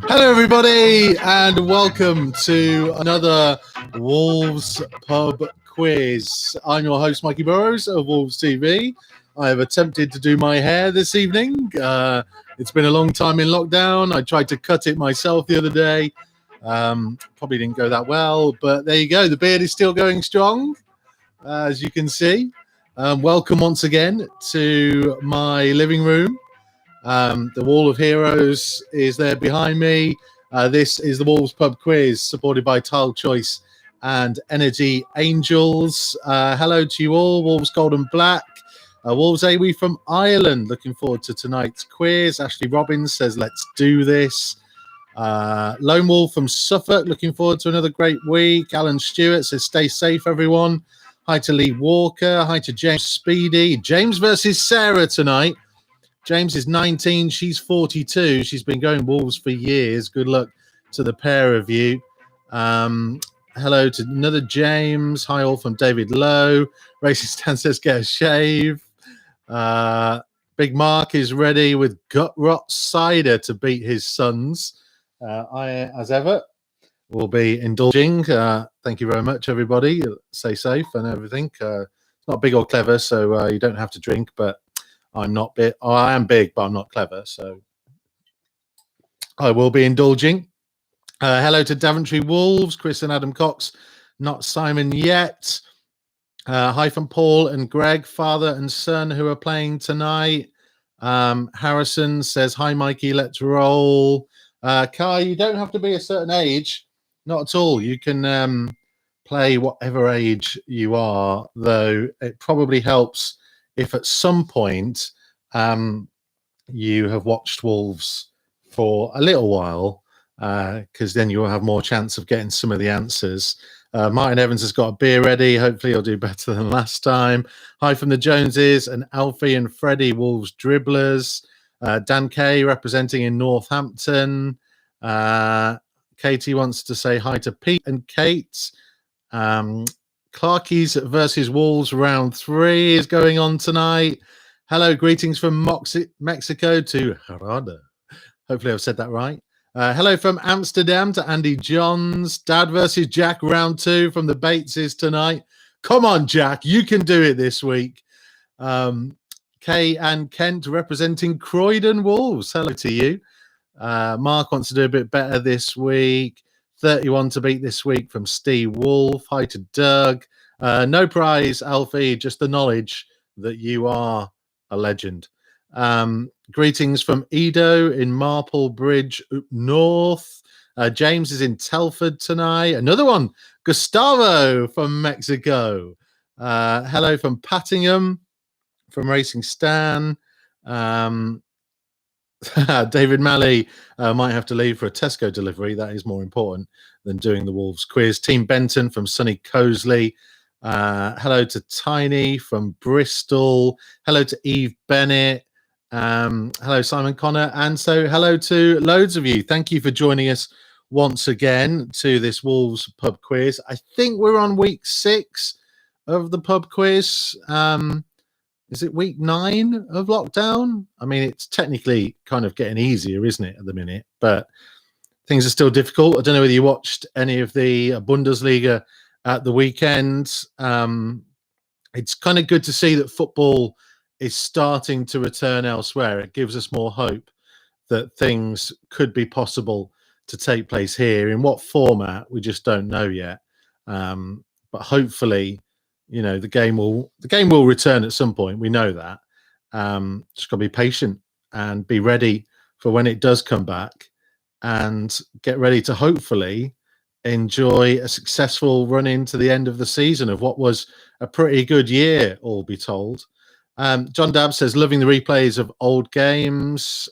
Hello, everybody, and welcome to another Wolves Pub Quiz. I'm your host, Mikey Burrows of Wolves TV. I have attempted to do my hair this evening. It's been a long time in lockdown. I tried to cut it myself the other day. Probably didn't go that well, but there you go. The beard is still going strong, as you can see. Welcome once again to my living room. The Wall of Heroes is there behind me. This is the Wolves Pub Quiz, supported by Tile Choice and Energy Angels. Hello to you all, Wolves Gold and Black. Wolves AWE from Ireland, looking forward to tonight's quiz. Ashley Robbins says, let's do this. Lone Wolf from Suffolk, looking forward to another great week. Alan Stewart says, stay safe, everyone. Hi to Lee Walker. Hi to James Speedy. James versus Sarah tonight. James is 19. She's 42. She's been going Wolves for years. Good luck to the pair of you. Hello to another James. Hi all from David Lowe. Racing Stan says, get a shave. Big Mark is ready with gut rot cider to beat his sons. I, as ever, will be indulging. Thank you very much, everybody. Stay safe and everything. It's not big or clever, so you don't have to drink, but I'm not big. Oh, I am big, but I'm not clever, so I will be indulging. Hello to Daventry Wolves, Chris and Adam Cox. Not Simon yet. Hi from Paul and Greg, father and son, who are playing tonight. Harrison says, hi, Mikey, let's roll. Kai, you don't have to be a certain age. Not at all. You can play whatever age you are, though it probably helps if at some point you have watched Wolves for a little while, because then you'll have more chance of getting some of the answers. Martin Evans has got a beer ready. Hopefully he'll do better than last time. Hi from the Joneses and Alfie and Freddie, Wolves dribblers. Dan Kay representing in Northampton. Katie wants to say hi to Pete and Kate. Clarkies versus Wolves round 3 is going on tonight. Hello, greetings from Mexico to Gerardo. Hopefully I've said that right. Hello from Amsterdam to Andy Johns. Dad versus Jack round 2 from the Bateses tonight. Come on, Jack, you can do it this week. Kay and Kent representing Croydon Wolves. Hello to you. Mark wants to do a bit better this week. 31 to beat this week from Steve Wolf. Hi to Doug. No prize, Alfie, just the knowledge that you are a legend. Greetings from Edo in Marple Bridge North. James is in Telford tonight. Another one, Gustavo from Mexico. Hello from Pattingham, from Racing Stan. David Malley might have to leave for a Tesco delivery. That is more important than doing the Wolves quiz. Team Benton from Sunny Cosley. Hello to Tiny from Bristol. Hello to Eve Bennett. Hello, Simon Connor. And so hello to loads of you. Thank you for joining us once again to this Wolves pub quiz. I think we're on week 6 of the pub quiz. Is it week 9 of lockdown? I mean, it's technically kind of getting easier, isn't it, at the minute? But things are still difficult. I don't know whether you watched any of the Bundesliga at the weekend. It's kind of good to see that football is starting to return elsewhere. It gives us more hope that things could be possible to take place here. In what format, we just don't know yet. But hopefully, you know, the game will return at some point. We know that. Just got to be patient and be ready for when it does come back, and get ready to hopefully enjoy a successful run into the end of the season of what was a pretty good year, all be told. John Dabb says, loving the replays of old games.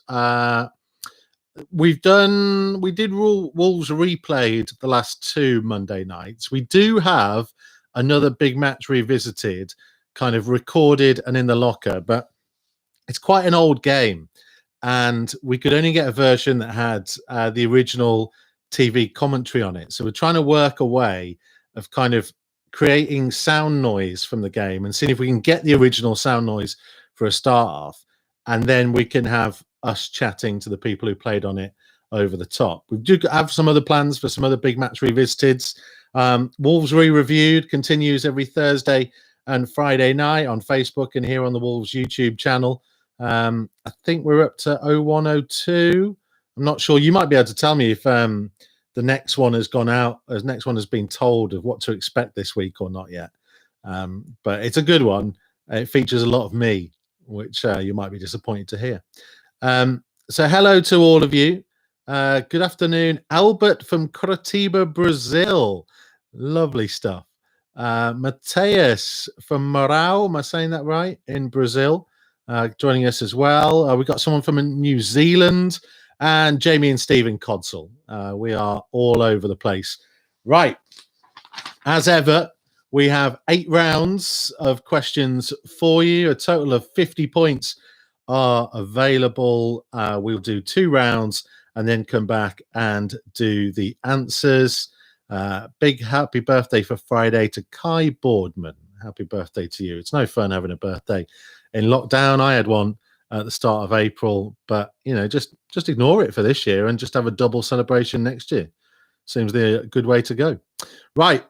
We did Wolves replayed the last 2 Monday nights. We do have another big match revisited, kind of recorded and in the locker, but it's quite an old game, and we could only get a version that had the original TV commentary on it. So we're trying to work a way of kind of creating sound noise from the game and seeing if we can get the original sound noise for a start off, and then we can have us chatting to the people who played on it over the top. We do have some other plans for some other big match revisited. Wolves Re-Reviewed continues every Thursday and Friday night on Facebook and here on the Wolves YouTube channel. I think we're up to 0102. I'm not sure. You might be able to tell me if the next one has gone out, as next one has been told of what to expect this week or not yet. But it's a good one. It features a lot of me, which you might be disappointed to hear. So hello to all of you. Good afternoon. Albert from Curitiba, Brazil. Lovely stuff. Mateus from Marau, am I saying that right? In Brazil, joining us as well. We got someone from New Zealand, and Jamie and Stephen Codsall. We are all over the place. Right. As ever, we have 8 rounds of questions for you. A total of 50 points are available. We'll do 2 rounds and then come back and do the answers. Big happy birthday for Friday to Kai Boardman. Happy birthday to you. It's no fun having a birthday in lockdown. I had one at the start of April, but you know, just ignore it for this year and just have a double celebration next year. Seems the good way to go. Right.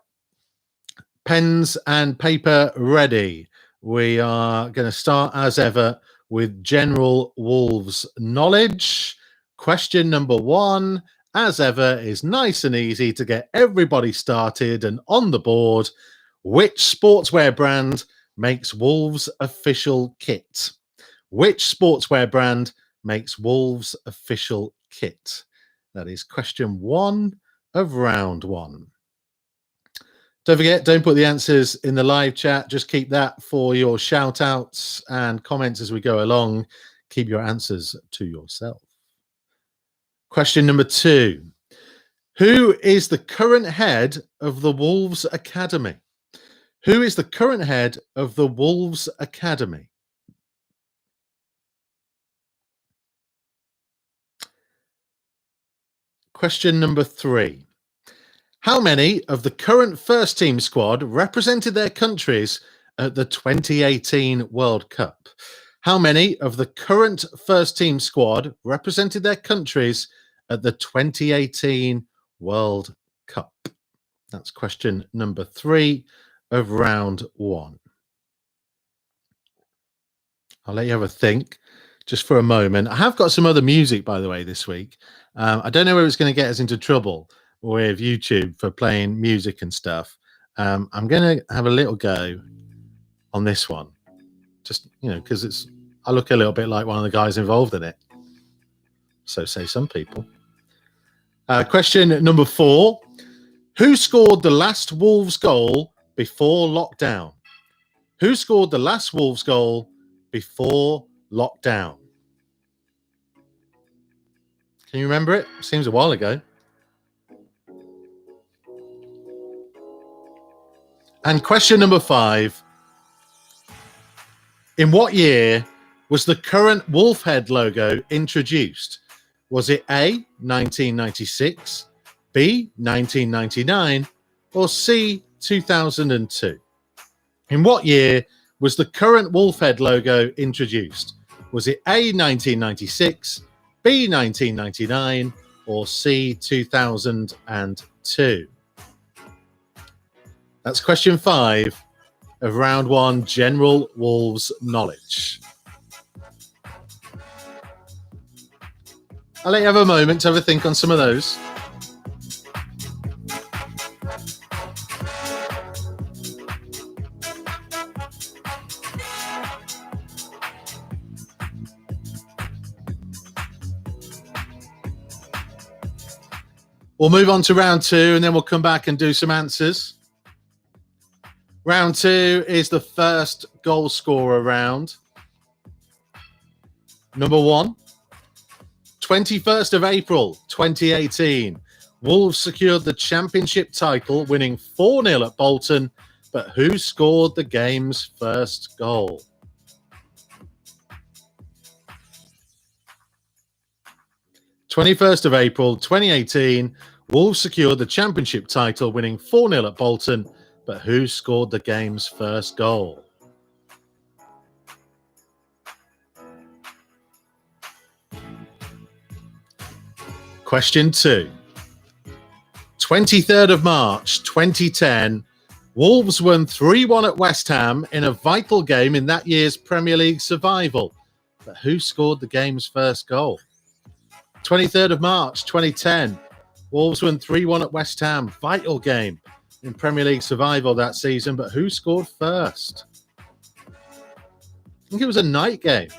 Pens and paper ready. We are going to start as ever with general Wolves knowledge. Question number 1, as ever, is nice and easy to get everybody started and on the board. Which sportswear brand makes Wolves official kit? Which sportswear brand makes Wolves official kit? That is question 1 of round 1. Don't forget, don't put the answers in the live chat. Just keep that for your shout outs and comments as we go along. Keep your answers to yourself. Question number 2. Who is the current head of the Wolves Academy? Who is the current head of the Wolves Academy? Question number 3. How many of the current first team squad represented their countries at the 2018 World Cup? How many of the current first team squad represented their countries at the 2018 World Cup? That's question number 3 of round 1. I'll let you have a think just for a moment. I have got some other music, by the way, this week. I don't know whether it's going to get us into trouble with YouTube for playing music and stuff. I'm going to have a little go on this one. Just, you know, because I look a little bit like one of the guys involved in it. So say some people. Question number 4. Who scored the last Wolves goal before lockdown? Who scored the last Wolves goal before lockdown? Can you remember it? Seems a while ago. And question number 5. In what year was the current wolf head logo introduced? Was it A, 1996, B, 1999, or C, 2002? In what year was the current wolf head logo introduced? Was it A, 1996, B, 1999, or C, 2002? That's question 5 of round 1, General Wolves Knowledge. I'll let you have a moment to have a think on some of those. We'll move on to round 2 and then we'll come back and do some answers. Round 2 is the first goal scorer round. Number 1, 21st of April 2018. Wolves secured the championship title, winning 4-0 at Bolton, but who scored the game's first goal? of April 2018, Wolves secured the championship title, winning 4-0 at Bolton, but who scored the game's first goal? Question 2. 23rd of March 2010, Wolves won 3-1 at West Ham in a vital game in that year's Premier League survival. But who scored the game's first goal? 23rd of March 2010, Wolves won 3-1 at West Ham. Vital game in Premier League survival that season, but who scored first? I think it was a night game.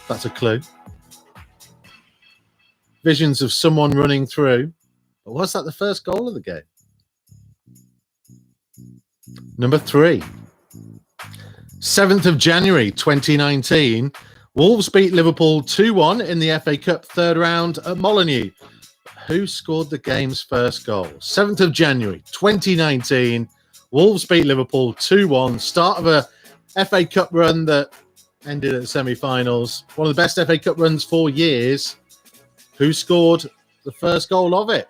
That's a clue. Visions of someone running through. But was that the first goal of the game? Number 3. 7th of January 2019, Wolves beat Liverpool 2-1 in the FA Cup third round at Molineux. Who scored the game's first goal? 7th of January 2019, Wolves beat Liverpool 2-1. Start of a FA Cup run that ended at the semi-finals. One of the best FA Cup runs for years. Who scored the first goal of it?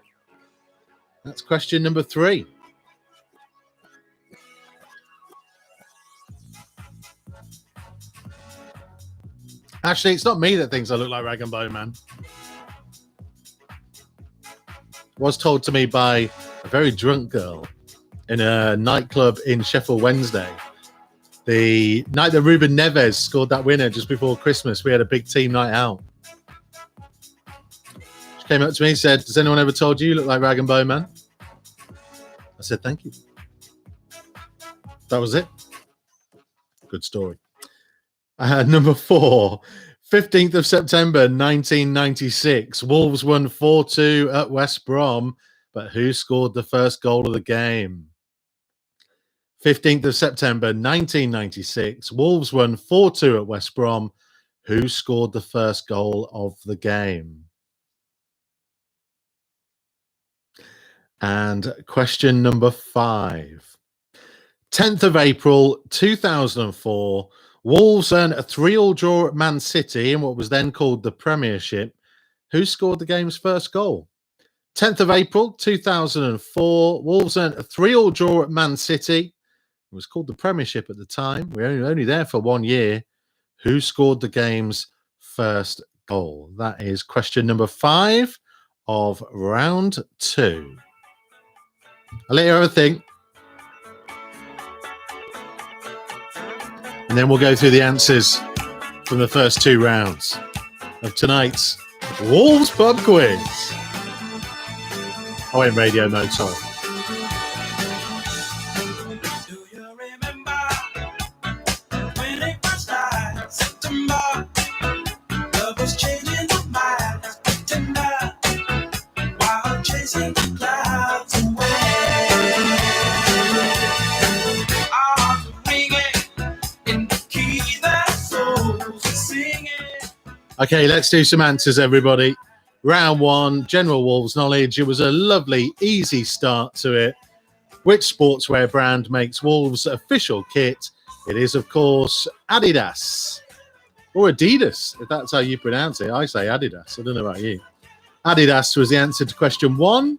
That's question number 3. Actually, it's not me that thinks I look like Rag and Bone Man. Was told to me by a very drunk girl in a nightclub in Sheffield Wednesday. The night that Ruben Neves scored that winner just before Christmas, we had a big team night out. She came up to me and said, "Has anyone ever told you look like Rag and Bone Man?" I said, "Thank you." That was it. Good story. Number 4, 15th of September 1996. Wolves won 4-2 at West Brom, but who scored the first goal of the game? 15th of September 1996. Wolves won 4-2 at West Brom. Who scored the first goal of the game? And question number 5. 10th of April 2004. Wolves earned a 3-3 draw at Man City in what was then called the Premiership. Who scored the game's first goal? 10th of April 2004. Wolves earned a 3-3 draw at Man City. It was called the Premiership at the time. We were only there for 1 year. Who scored the game's first goal? That is question number 5 of round 2. I'll let you have a think. And then we'll go through the answers from the first 2 rounds of tonight's Wolves Pub Quiz. Oh, in radio mode, sorry. Do you remember when it was like September? Love was changing the mind of September while chasing the clouds away. Arms ringing in the key that souls are singing. Okay, let's do some answers, everybody. Round 1, General Wolves Knowledge. It was a lovely, easy start to it. Which sportswear brand makes Wolves' official kit? It is, of course, Adidas. Or Adidas, if that's how you pronounce it. I say Adidas. I don't know about you. Adidas was the answer to question 1.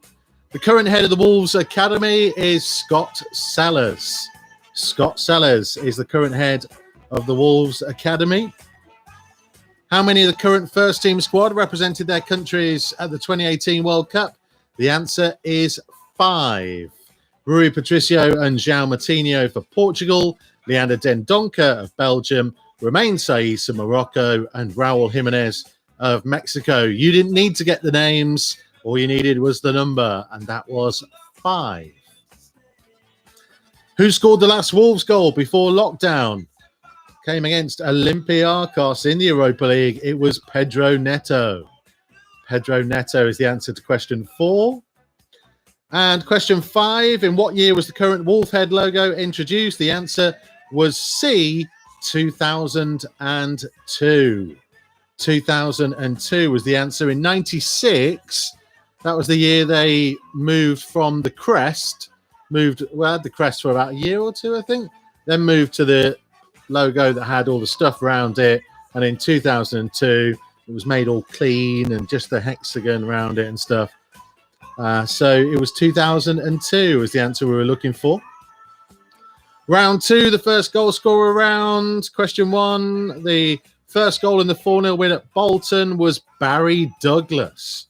The current head of the Wolves Academy is Scott Sellers. Scott Sellers is the current head of the Wolves Academy. How many of the current first team squad represented their countries at the 2018 World Cup? The answer is 5. Rui Patricio and João Moutinho for Portugal, Leander Dendoncker of Belgium, Romain Saiz of Morocco, and Raul Jimenez of Mexico. You didn't need to get the names. All you needed was the number, and that was 5. Who scored the last Wolves goal before lockdown? Came against Olympiacos in the Europa League. It was Pedro Neto. Pedro Neto is the answer to question 4. And question 5, in what year was the current wolf head logo introduced? The answer was C, 2002. 2002 was the answer. In 96, that was the year they moved from the crest, had the crest for about a year or two, I think, then moved to the logo that had all the stuff around it. And in 2002, it was made all clean and just the hexagon around it and stuff. So it was 2002 was the answer we were looking for. Round 2, the first goal scorer round. Question 1, the first goal in the 4-0 win at Bolton was Barry Douglas.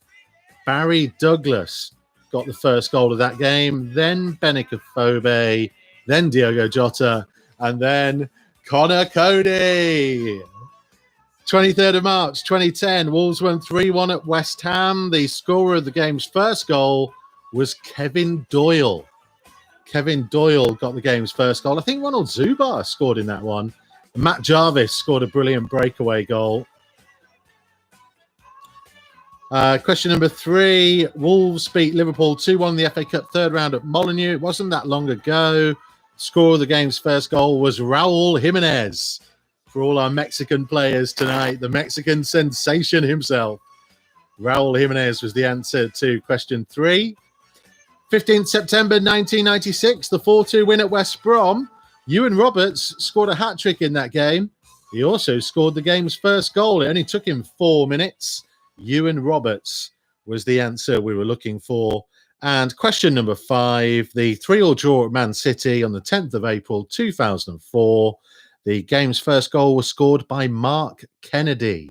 Barry Douglas got the first goal of that game. Then Benik Afobe, then Diogo Jota, and then Connor Cody. 23rd of March 2010, Wolves won 3-1 at West Ham. The scorer of the game's first goal was Kevin Doyle. Kevin Doyle got the game's first goal. I think Ronald Zubar scored in that one. Matt Jarvis scored a brilliant breakaway goal. Question number 3. Wolves beat Liverpool 2-1 in the FA Cup third round at Molineux. It wasn't that long ago. Scorer of the game's first goal was Raul Jimenez. For all our Mexican players tonight, the Mexican sensation himself. Raul Jimenez was the answer to question 3. 15th September 1996, the 4-2 win at West Brom. Ewan Roberts scored a hat-trick in that game. He also scored the game's first goal. It only took him 4 minutes. Ewan Roberts was the answer we were looking for. And question number 5, the 3-3 draw at Man City on the 10th of April 2004. The game's first goal was scored by Mark Kennedy.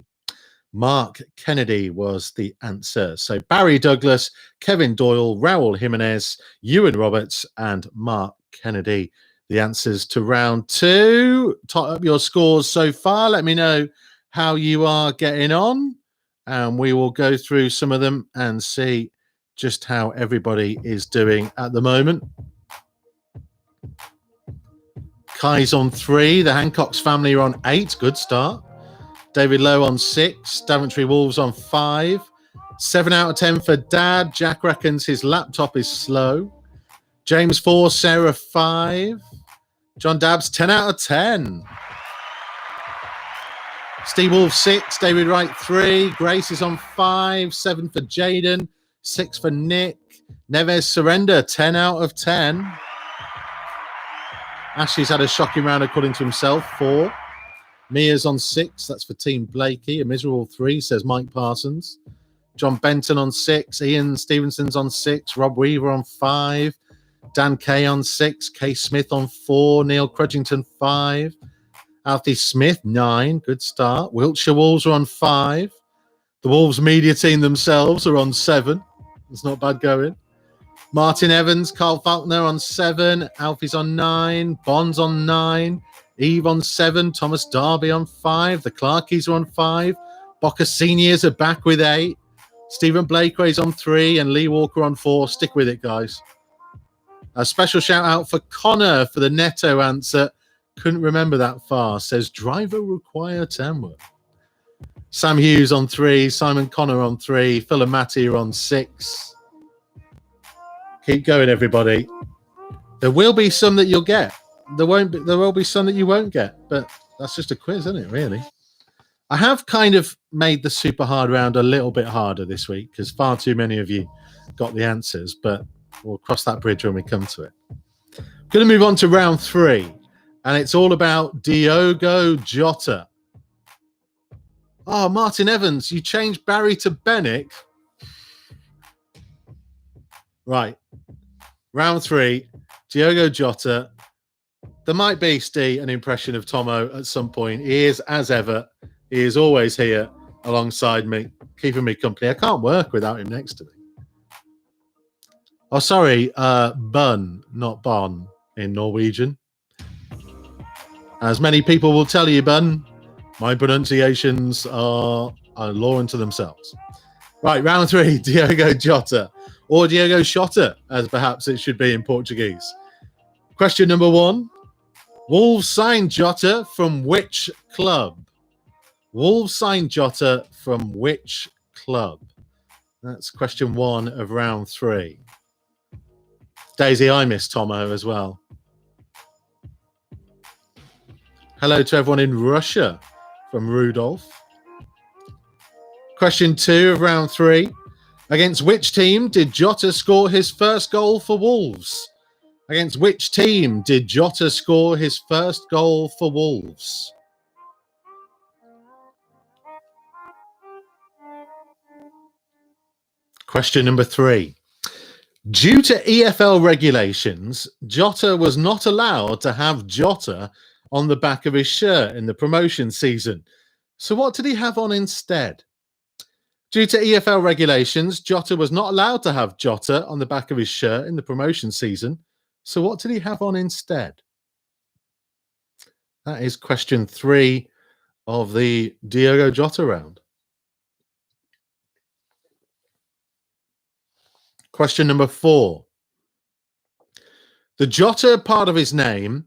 Mark Kennedy was the answer. So Barry Douglas, Kevin Doyle, Raul Jimenez, Ewan Roberts, and Mark Kennedy. The answers to round 2. Tot up your scores so far. Let me know how you are getting on. And we will go through some of them and see just how everybody is doing at the moment. Kai's on 3. The Hancocks family are on 8. Good start. David Lowe on 6. Daventry Wolves on 5. 7 out of 10 for Dad. Jack reckons his laptop is slow. James 4. Sarah 5. John Dabbs 10 out of 10. Steve Wolf 6. David Wright 3. Grace is on 5. 7 for Jaden. 6 for Nick. Neves Surrender 10 out of 10. Ashley's had a shocking round according to himself, 4. Mia's on 6. That's for Team Blakey. A miserable 3, says Mike Parsons. John Benton on 6. Ian Stevenson's on 6. Rob Weaver on 5. Dan Kay on 6. Kay Smith on 4. Neil Crudgington 5. Alfie Smith 9. Good start. Wiltshire Wolves are on 5. The Wolves media team themselves are on 7. It's not bad going. Martin Evans, Carl Faulkner on 7. Alfie's on 9. Bond's on 9. Eve on 7. Thomas Darby on 5. The Clarkies are on 5. Boca Seniors are back with 8. Stephen Blakeway's on 3. And Lee Walker on 4. Stick with it, guys. A special shout out for Connor for the Neto answer. Couldn't remember that far. Says driver require Tamworth. Sam Hughes on 3. Simon Connor on 3. Phil and Matty are on 6. Keep going, everybody. There will be some that you'll get. There will be some that you won't get. But that's just a quiz, isn't it, really? I have kind of made the super hard round a little bit harder this week because far too many of you got the answers. But we'll cross that bridge when we come to it. I'm going to move on to round 3. And it's all about Diogo Jota. Oh, Martin Evans, you changed Barry to Benik. Right. Round 3, Diogo Jota. There might be, Steve, an impression of Tomo at some point. He is, as ever, He is always here alongside me, keeping me company. I can't work without him next to me. Oh, sorry, bun, not bon in Norwegian. As many people will tell you, bun, my pronunciations are a law unto themselves. Right, round 3, Diogo Jota, or Diogo Shota, as perhaps it should be in Portuguese. Question number 1. Wolves signed Jota from which club? Wolves signed Jota from which club? That's question 1 of round 3. Daisy, I miss Tomo as well. Hello to everyone in Russia from Rudolph. Question 2 of round 3. Against which team did Jota score his first goal for Wolves? Against which team did Jota score his first goal for Wolves? Question number 3. Due to EFL regulations, Jota was not allowed to have Jota on the back of his shirt in the promotion season. So what did he have on instead? Due to EFL regulations, Jota was not allowed to have Jota on the back of his shirt in the promotion season. So what did he have on instead? That is question 3 of the Diogo Jota round. Question number 4. The Jota part of his name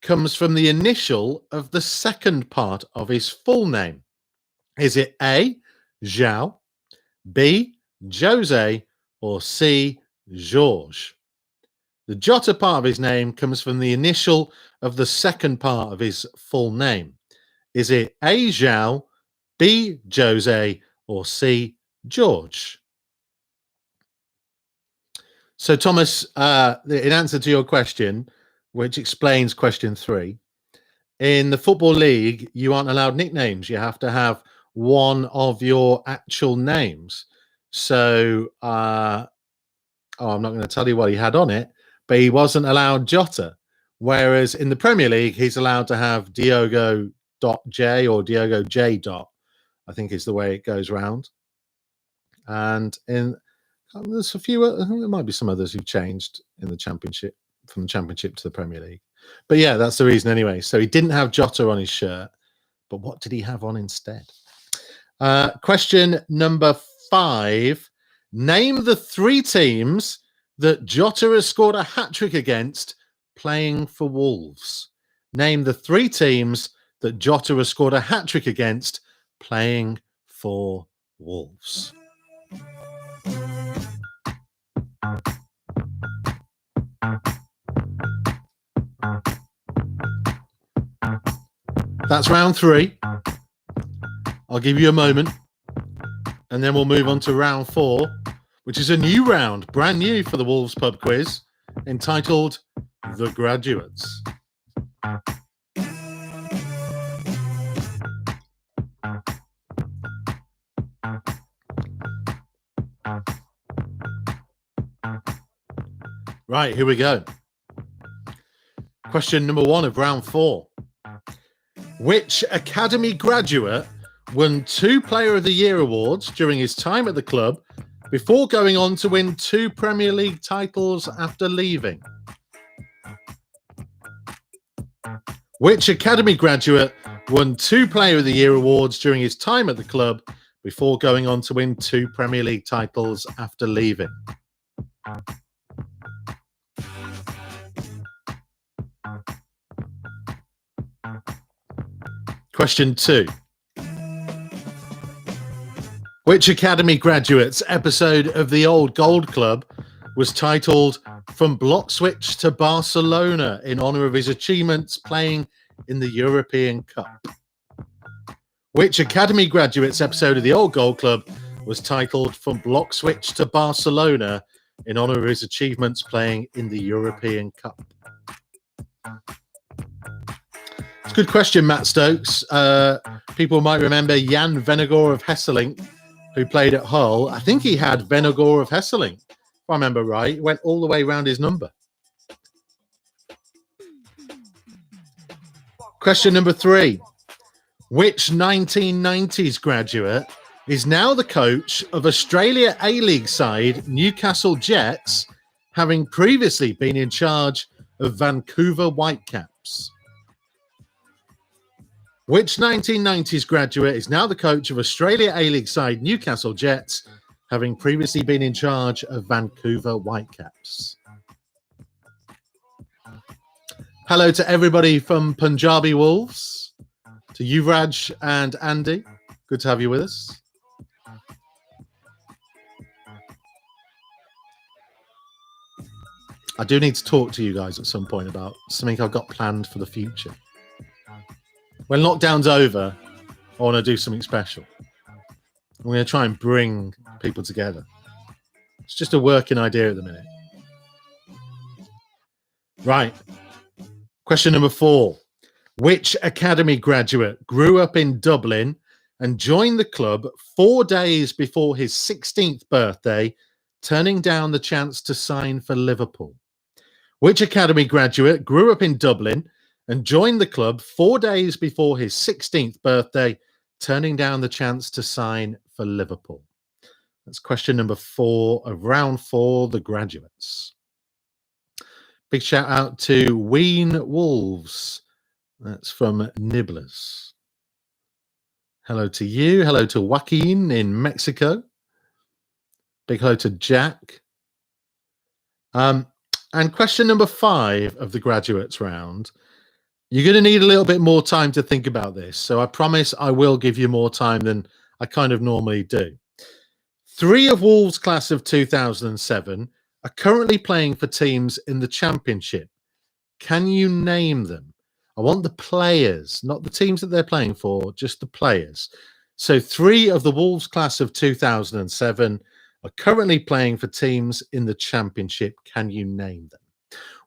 comes from the initial of the second part of his full name. Is it A, João, B, Jose, or C, Jorge? The Jota part of his name comes from the initial of the second part of his full name. Is it A, João, B, Jose, or C, George? So, Thomas, in answer to your question, which explains question 3, in the Football League, you aren't allowed nicknames. You have to have one of your actual names. So, I'm not going to tell you what he had on it, but he wasn't allowed Jota. Whereas in the Premier League, he's allowed to have Diogo.J or Diogo J. I think is the way it goes round. And there's a few, I think there might be some others who've changed in the Championship, from the Championship to the Premier League. But yeah, that's the reason anyway. So he didn't have Jota on his shirt, but what did he have on instead? Question number 5. Name the 3 teams that Jota has scored a hat-trick against playing for Wolves. Name the 3 teams that Jota has scored a hat-trick against playing for Wolves. That's round 3. I'll give you a moment, and then we'll move on to round 4, which is a new round, brand new for the Wolves Pub Quiz, entitled The Graduates. Right, here we go. Question number 1 of round 4. Which academy graduate won 2 Player of the Year awards during his time at the club before going on to win 2 Premier League titles after leaving? Which academy graduate won 2 Player of the Year awards during his time at the club before going on to win 2 Premier League titles after leaving? Question 2. Which Academy Graduates episode of The Old Gold Club was titled From Block Switch to Barcelona in honour of his achievements playing in the European Cup? Which Academy Graduates episode of The Old Gold Club was titled From Block Switch to Barcelona in honour of his achievements playing in the European Cup? It's a good question, Matt Stokes. People might remember Jan Vennegoor of Hesselink, who played at Hull. I think he had Vennegoor of Hesselink, if I remember right. He went all the way around his number. Question number 3. Which 1990s graduate is now the coach of Australia A-League side Newcastle Jets, having previously been in charge of Vancouver Whitecaps? Which 1990s graduate is now the coach of Australia A-League side Newcastle Jets, having previously been in charge of Vancouver Whitecaps? Hello to everybody from Punjabi Wolves, to Yuvraj and Andy. Good to have you with us. I do need to talk to you guys at some point about something I've got planned for the future. When lockdown's over, I want to do something special. I'm going to try and bring people together. It's just a working idea at the minute. Right. Question number 4. Which academy graduate grew up in Dublin and joined the club 4 days before his 16th birthday, turning down the chance to sign for Liverpool? Which academy graduate grew up in Dublin and joined the club 4 days before his 16th birthday, turning down the chance to sign for Liverpool? That's question number 4 of round 4, the graduates. Big shout out to Ween Wolves. That's from Nibblers. Hello to you. Hello to Joaquin in Mexico. Big hello to Jack. And question number 5 of the graduates round. You're going to need a little bit more time to think about this. So I promise I will give you more time than I kind of normally do. 3 of Wolves' class of 2007 are currently playing for teams in the Championship. Can you name them? I want the players, not the teams that they're playing for, just the players. So 3 of the Wolves class of 2007 are currently playing for teams in the Championship. Can you name them?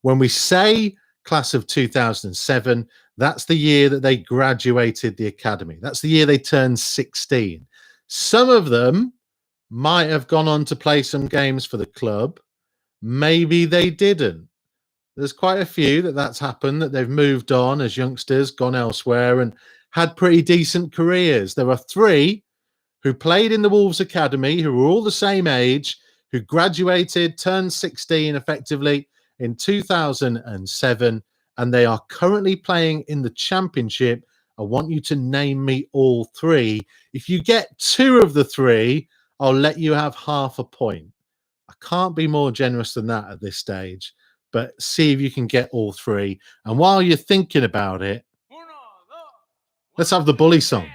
When we say class of 2007, that's the year that they graduated the academy. That's the year they turned 16. Some of them might have gone on to play some games for the club. Maybe they didn't. There's quite a few that's happened, that they've moved on as youngsters, gone elsewhere and had pretty decent careers. There are 3 who played in the Wolves Academy, who were all the same age, who graduated, turned 16 effectively in 2007, and they are currently playing in the Championship. I want you to name me all 3. If you get 2 of the 3, I'll let you have half a point. I can't be more generous than that at this stage, but see if you can get all 3. And while you're thinking about it, let's have the bully song.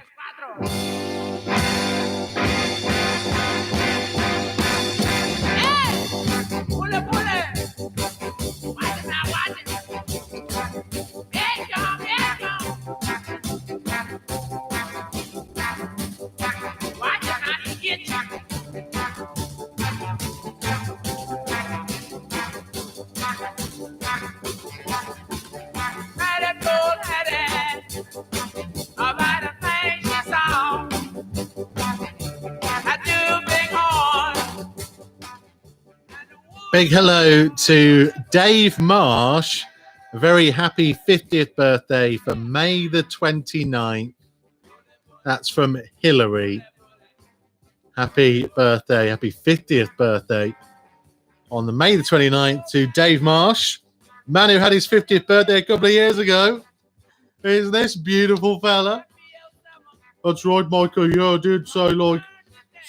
Big hello to Dave Marsh. A very happy 50th birthday for May the 29th. That's from Hillary. Happy birthday, happy 50th birthday on the May the 29th to Dave Marsh, man who had his 50th birthday a couple of years ago. Isn't this beautiful fella? That's right, Mikey. Yeah, I did say like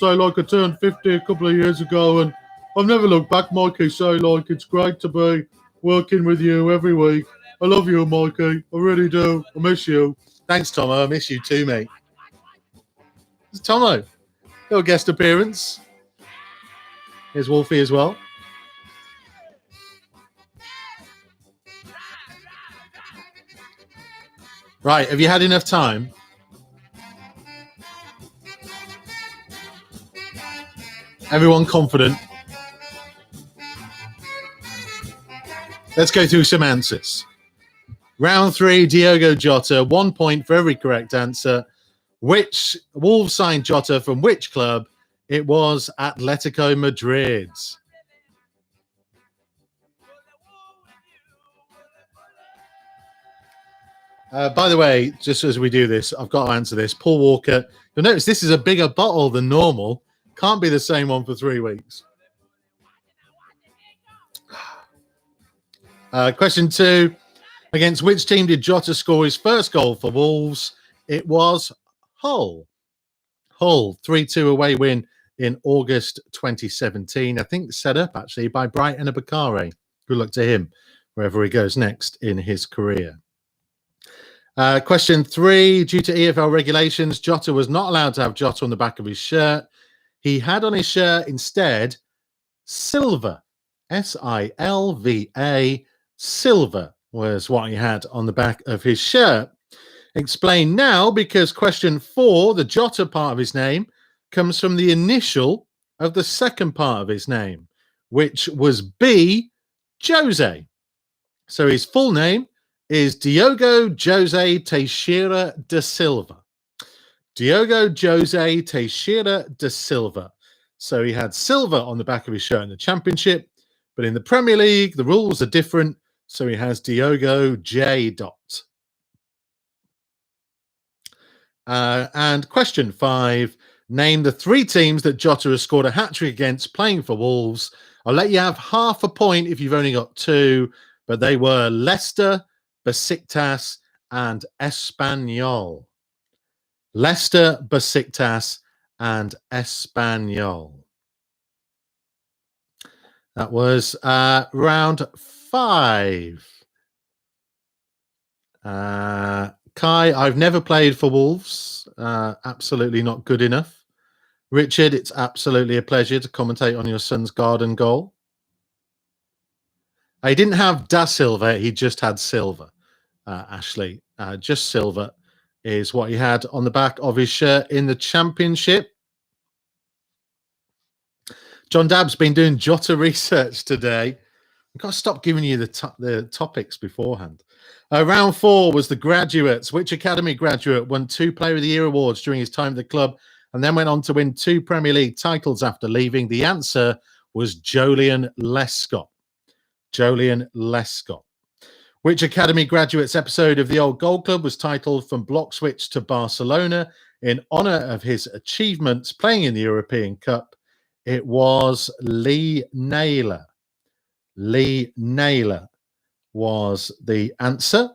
I turned 50 a couple of years ago, and I've never looked back, Mikey. Say like it's great to be working with you every week. I love you, Mikey. I really do. I miss you. Thanks, Tomo. I miss you too, mate. It's Tomo. Little guest appearance. Here's Wolfie as well. Right, have you had enough time? Everyone confident? Let's go through some answers. Round 3, Diogo Jota, 1 point for every correct answer. Which Wolves signed Jota from which club? It was Atletico Madrid. By the way, just as we do this, I've got to answer this. Paul Walker, you'll notice this is a bigger bottle than normal. Can't be the same one for 3 weeks. Question 2. Against which team did Jota score his first goal for Wolves? It was Hull. Hull, 3-2 away win in August 2017. I think set up actually by Brighton Bakare. Good luck to him wherever he goes next in his career. Question 3. Due to EFL regulations, Jota was not allowed to have Jota on the back of his shirt. He had on his shirt instead silver. S-I-L-V-A. Silver was what he had on the back of his shirt. Explain now, because question 4, the Jota part of his name, comes from the initial of the second part of his name, which was B. Jose. So his full name is Diogo Jose Teixeira da Silva. Diogo Jose Teixeira da Silva. So he had silver on the back of his shirt in the Championship, but in the Premier League, the rules are different. So he has Diogo J. Dot. And question 5, name the 3 teams that Jota has scored a hat-trick against playing for Wolves. I'll let you have half a point if you've only got 2, but they were Leicester, Besiktas, and Espanyol. Leicester, Besiktas, and Espanyol. That was round 5. Kai, I've never played for Wolves. Absolutely not good enough. Richard, it's absolutely a pleasure to commentate on your son's garden goal. He didn't have Da Silva, he just had silver, Ashley. Just silver is what he had on the back of his shirt in the Championship. John Dabb's been doing Jota research today. I've got to stop giving you the topics beforehand. Round 4 was the graduates. Which academy graduate won 2 Player of the Year awards during his time at the club and then went on to win 2 Premier League titles after leaving? The answer was Joleon Lescott. Joleon Lescott. Which academy graduates episode of The Old Gold Club was titled From Block Switch to Barcelona in honour of his achievements playing in the European Cup? It was Lee Naylor. Lee Naylor was the answer.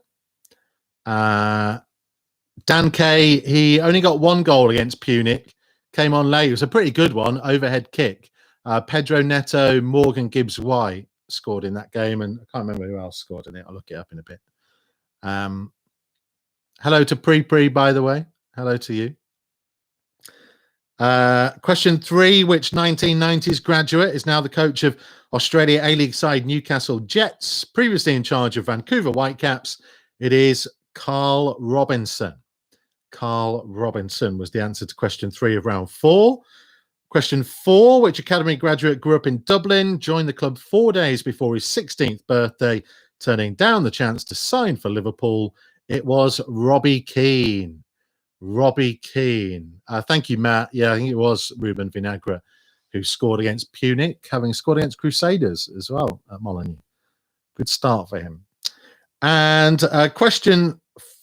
Dan Kay, he only got 1 goal against Punic. Came on late. It was a pretty good one, overhead kick. Pedro Neto, Morgan Gibbs-White scored in that game, and I can't remember who else scored in it. I'll look it up in a bit. Hello to Pre, by the way. Hello to you. Question 3, which 1990s graduate is now the coach of Australia A-League side Newcastle Jets, previously in charge of Vancouver Whitecaps? It is Carl Robinson. Carl Robinson was the answer to question 3 of round 4. Question 4, which academy graduate grew up in Dublin, joined the club 4 days before his 16th birthday, turning down the chance to sign for Liverpool? It was Robbie Keane. Robbie Keane. Thank you, Matt. Yeah, I think it was Ruben Vinagre who scored against Punic, having scored against Crusaders as well at Molineux. Good start for him. And question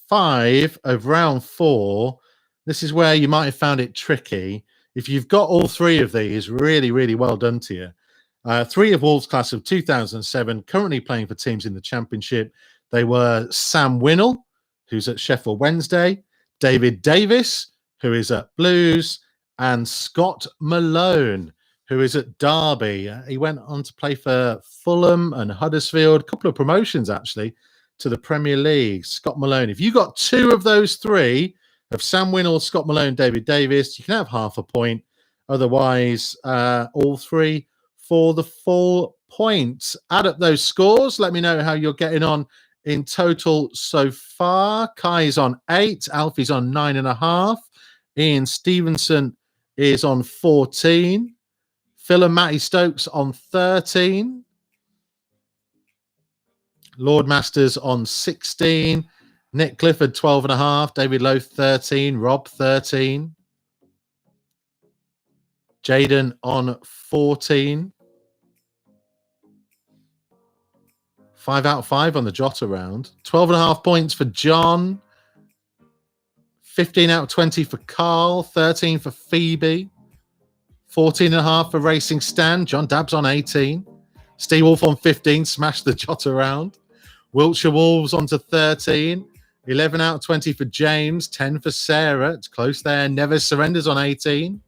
5 of round 4. This is where you might have found it tricky. If you've got all 3 of these, really, really well done to you. 3 of Wolves class of 2007, currently playing for teams in the Championship. They were Sam Winnell, who's at Sheffield Wednesday, David Davis, who is at Blues, and Scott Malone, who is at Derby. He went on to play for Fulham and Huddersfield, a couple of promotions actually to the Premier League. Scott Malone. If you got 2 of those 3, of Sam Winnell, Scott Malone, David Davis, you can have half a point. Otherwise, all 3 for the full points. Add up those scores. Let me know how you're getting on in total so far. Kai's on 8. Alfie's on 9.5. Ian Stevenson is on 14. Phil and Matty Stokes on 13. Lord Masters on 16. Nick Clifford, 12.5. David Lowe, 13. Rob, 13. Jaden on 14. 5 out of 5 on the Jota round. 12.5 points for John. 15 out of 20 for Carl. 13 for Phoebe. 14.5 for Racing Stan. John Dabbs on 18. Steve Wolf on 15. Smashed the Jota round. Wiltshire Wolves on to 13. 11 out of 20 for James. 10 for Sarah. It's close there. Never Surrenders on 18.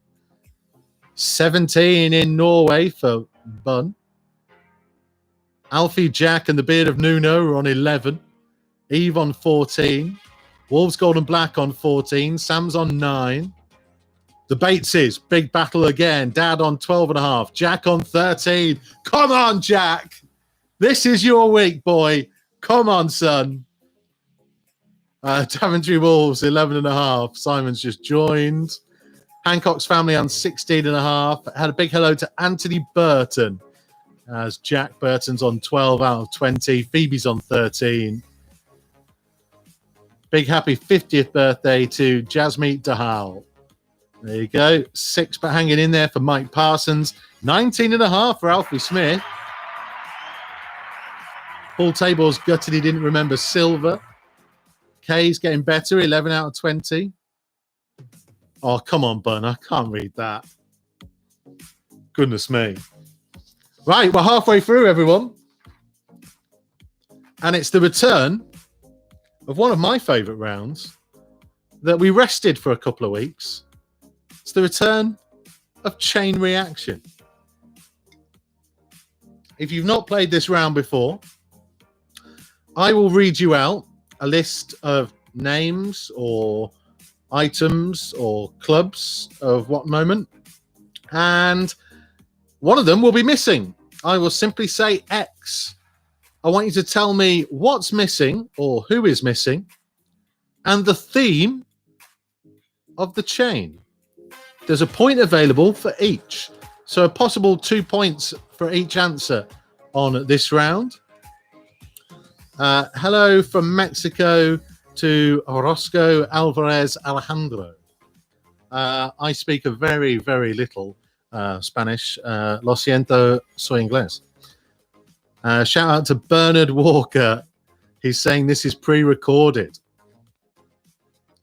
17 in Norway for Bun. Alfie, Jack, and the Beard of Nuno are on 11. Eve on 14. Wolves Gold and Black on 14. Sam's on 9. The Bateses, big battle again. Dad on 12.5. Jack on 13. Come on, Jack. This is your week, boy. Come on, son. Daventry Wolves, 11.5. Simon's just joined. Hancock's family on 16.5. Had a big hello to Anthony Burton, as Jack Burton's on 12 out of 20. Phoebe's on 13. Big happy 50th birthday to Jasmeet Dahal. There you go. 6 but hanging in there for Mike Parsons. 19.5 for Alfie Smith. Paul Tabor's gutted he didn't remember silver. Kay's getting better. 11 out of 20. Oh, come on, Bun. I can't read that. Goodness me. Right, we're halfway through, everyone. And it's the return of one of my favourite rounds that we rested for a couple of weeks. It's the return of Chain Reaction. If you've not played this round before, I will read you out a list of names or items or clubs of what moment, and one of them will be missing. I will simply say X. I want you to tell me what's missing or who is missing and the theme of the chain. There's a point available for each, so a possible 2 points for each answer on this round. Hello from Mexico to Orozco Alvarez Alejandro. I speak a very, very little Spanish. Lo siento, soy inglés. Shout out to Bernard Walker. He's saying this is pre-recorded.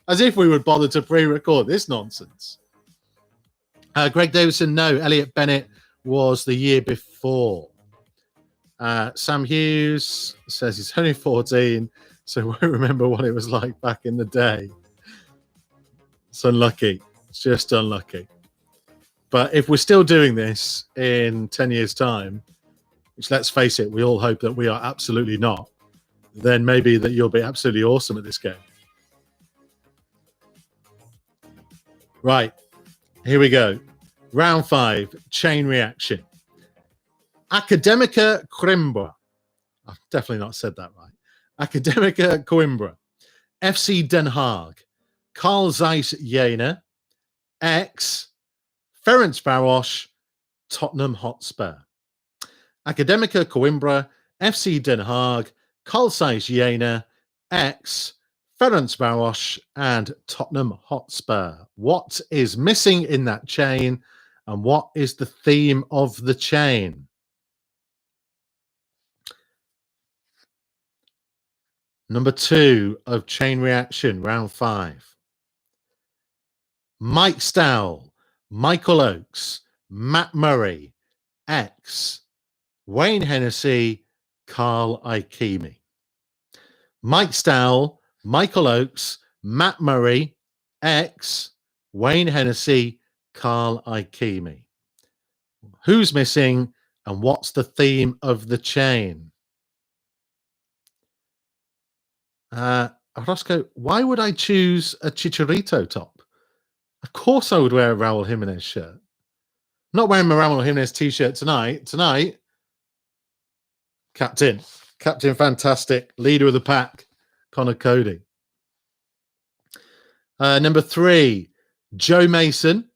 As if we would bother to pre-record this nonsense. Greg Davison, no. Elliot Bennett was the year before. Sam Hughes says he's only 14, so won't remember what it was like back in the day. It's unlucky. It's just unlucky. But if we're still doing this in 10 years' time, which let's face it, we all hope that we are absolutely not, then maybe that you'll be absolutely awesome at this game. Right, here we go. Round 5, Chain Reaction. Academica Coimbra. I've definitely not said that right. Academica Coimbra. FC Den Haag. Carl Zeiss Jena. X. Ferencváros. Tottenham Hotspur. Academica Coimbra. FC Den Haag. Carl Zeiss Jena. X. Ferencváros and Tottenham Hotspur. What is missing in that chain and what is the theme of the chain? Number 2 of Chain Reaction, round 5. Mike Stowell, Michael Oakes, Matt Murray, X, Wayne Hennessy, Carl Ikeme. Mike Stowell, Michael Oakes, Matt Murray, X, Wayne Hennessy, Carl Ikeme. Who's missing and what's the theme of the chain? Orozco, why would I choose a Chicharito top? Of course I would wear a Raul Jimenez shirt. I'm not wearing my Raul Jimenez t-shirt tonight. Tonight, Captain Fantastic, leader of the pack, Connor Cody. Number 3, Joe Mason,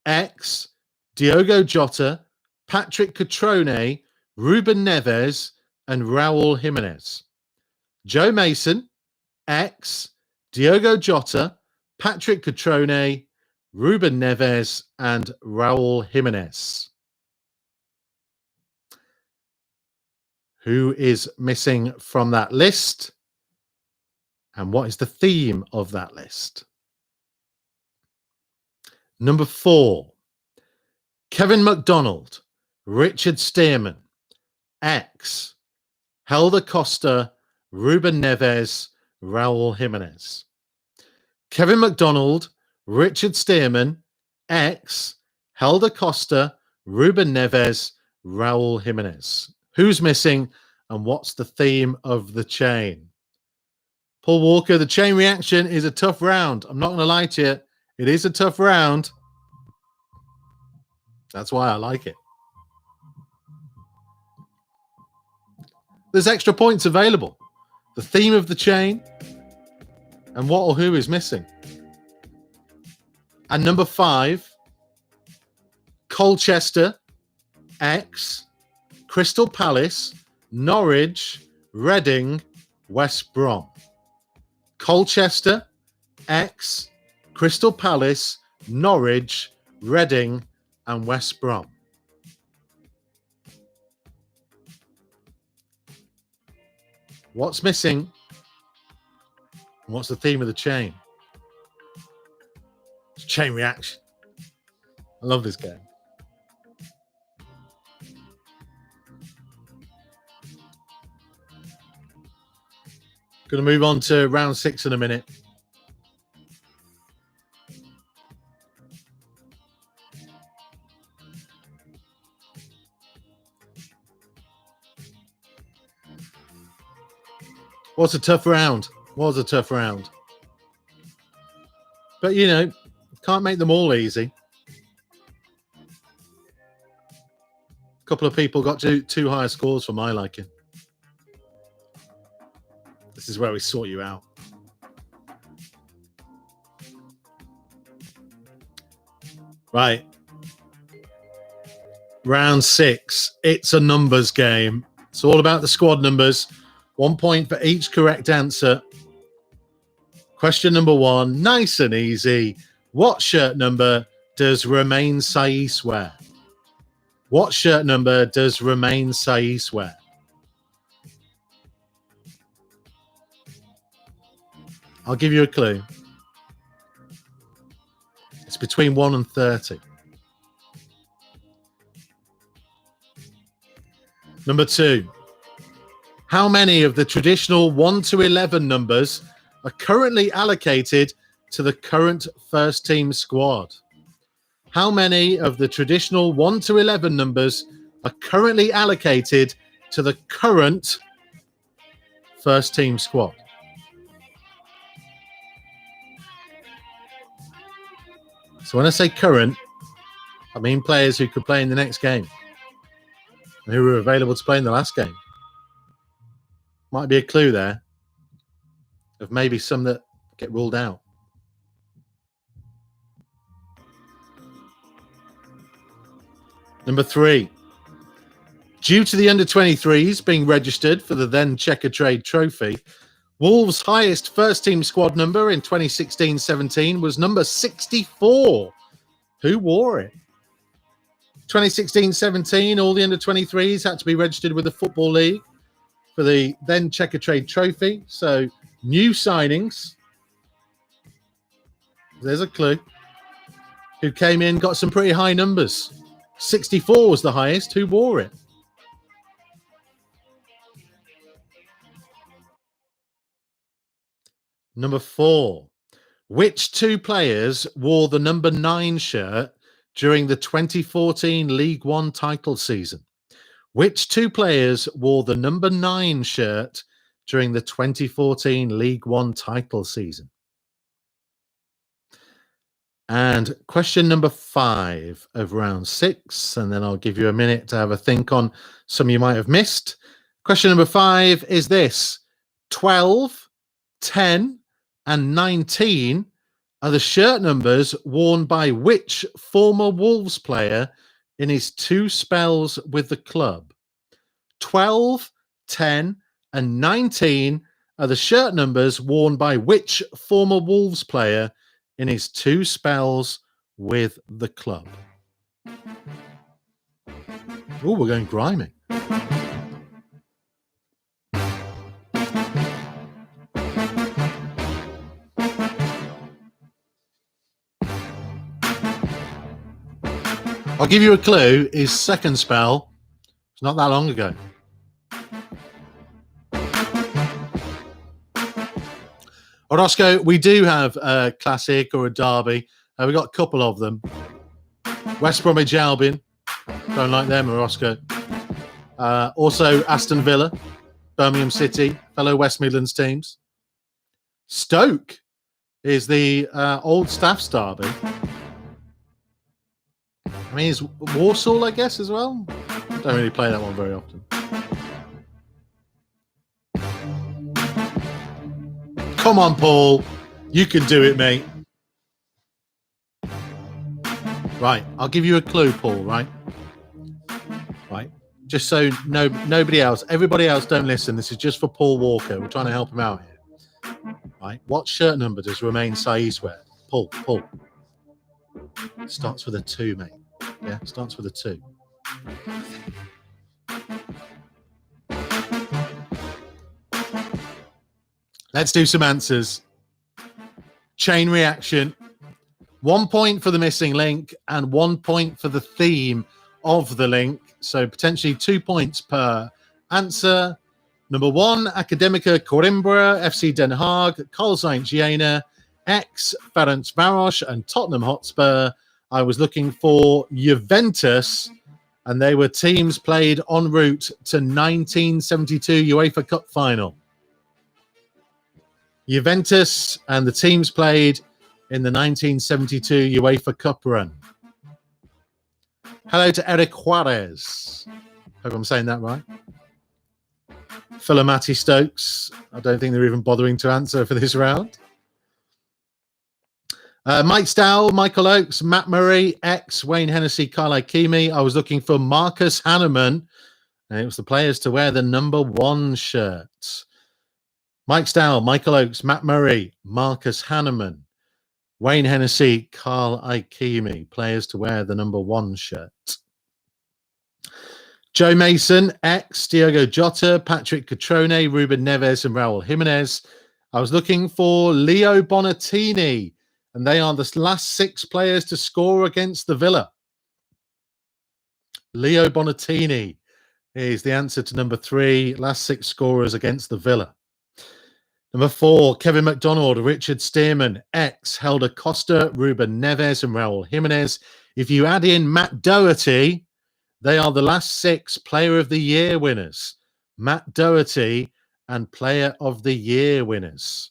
X, Diogo Jota, Patrick Cutrone, Ruben Neves, and Raul Jimenez. Joe Mason, X, Diogo Jota, Patrick Cutrone, Ruben Neves, and Raul Jimenez. Who is missing from that list? And what is the theme of that list? Number 4, Kevin McDonald, Richard Stearman, X, Helder Costa, Ruben Neves, Raul Jimenez. Kevin McDonald, Richard Stearman, X, Helder Costa, Ruben Neves, Raul Jimenez. Who's missing and what's the theme of the chain? Paul Walker, the chain reaction is a tough round. I'm not going to lie to you. It is a tough round. That's why I like it. There's extra points available. The theme of the chain and what or who is missing. And number 5, Colchester, X, Crystal Palace, Norwich, Reading, West Brom. Colchester, X, Crystal Palace, Norwich, Reading, and West Brom. What's missing? What's the theme of the chain? It's chain reaction. I love this game. Going to move on to round 6 in a minute. Was a tough round. Was a tough round. But, you know, can't make them all easy. A couple of people got two higher scores for my liking. This is where we sort you out. Right. Round 6. It's a numbers game. It's all about the squad numbers. 1 point for each correct answer. Question number 1, nice and easy. What shirt number does Romain Saiss wear? What shirt number does Romain Saiss wear? I'll give you a clue. It's between 1 and 30. Number 2. How many of the traditional 1 to 11 numbers are currently allocated to the current first team squad? How many of the traditional 1 to 11 numbers are currently allocated to the current first team squad? So when I say current, I mean players who could play in the next game and who were available to play in the last game. Might be a clue there of maybe some that get ruled out. Number 3. Due to the under-23s being registered for the then Checker Trade Trophy, Wolves' highest first-team squad number in 2016-17 was number 64. Who wore it? 2016-17, all the under-23s had to be registered with the Football League for the then Checker Trade Trophy. So, new signings. There's a clue. Who came in, got some pretty high numbers. 64 was the highest. Who wore it? Number 4. Which 2 players wore the number 9 shirt during the 2014 League One title season? Which 2 players wore the number 9 shirt during the 2014 League One title season? And question number 5 of round 6, and then I'll give you a minute to have a think on some you might have missed. Question number 5 is this: 12, 10, and 19 are the shirt numbers worn by which former Wolves player in his 2 spells with the club? 12, 10, and 19 are the shirt numbers worn by which former Wolves player in his 2 spells with the club? Oh, we're going grimy. I'll give you a clue. His second spell was not that long ago. Orozco, we do have a classic or a derby. We've got a couple of them. West Bromwich Albion. Don't like them, Orozco. Also Aston Villa, Birmingham City, fellow West Midlands teams. Stoke is the old Staffs derby. I mean, it's Walsall, I guess, as well. Don't really play that one very often. Come on, Paul. You can do it, mate. Right, I'll give you a clue, Paul, right? Right. Just so nobody else, everybody else don't listen. This is just for Paul Walker. We're trying to help him out here. Right. What shirt number does Romain Saiz wear? Paul. Starts with a 2, mate. Yeah, starts with a 2. Let's do some answers. Chain reaction. 1 point for the missing link and 1 point for the theme of the link. So potentially 2 points per answer. Number 1, Academica Coimbra, FC Den Haag, Carl Saint-Jena, ex Ferencváros and Tottenham Hotspur. I was looking for Juventus, and they were teams played en route to 1972 UEFA Cup final. Juventus and the teams played in the 1972 UEFA Cup run. Hello to Eric Juarez. Hope I'm saying that right. Philomatty Stokes. I don't think they're even bothering to answer for this round. Mike Stowell, Michael Oakes, Matt Murray, ex Wayne Hennessy, Carl Ikeme. I was looking for Marcus Hanneman, and it was the players to wear the number 1 shirt. Mike Stowell, Michael Oakes, Matt Murray, Marcus Hanneman, Wayne Hennessy, Carl Ikeme, players to wear the number 1 shirt. Joe Mason, ex Diogo Jota, Patrick Catrone, Ruben Neves, and Raul Jimenez. I was looking for Leo Bonatini, and they are the last 6 players to score against the Villa. Leo Bonatini is the answer to number 3, last 6 scorers against the Villa. Number 4, Kevin McDonald, Richard Stearman, ex Helder Costa, Ruben Neves, and Raul Jimenez. If you add in Matt Doherty, they are the last 6 Player of the Year winners. Matt Doherty and Player of the Year winners.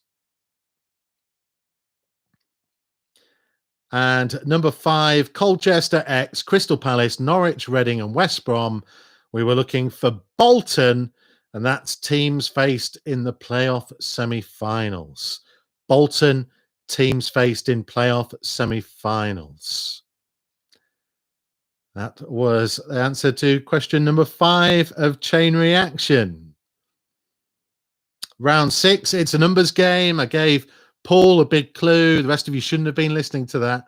And number 5, Colchester ex Crystal Palace, Norwich, Reading, and West Brom. We were looking for Bolton, and that's teams faced in the playoff semi-finals. Bolton, teams faced in playoff semi-finals. That was the answer to question number 5 of Chain Reaction. Round 6, it's a numbers game. I gave Paul a big clue. The rest of you shouldn't have been listening to that.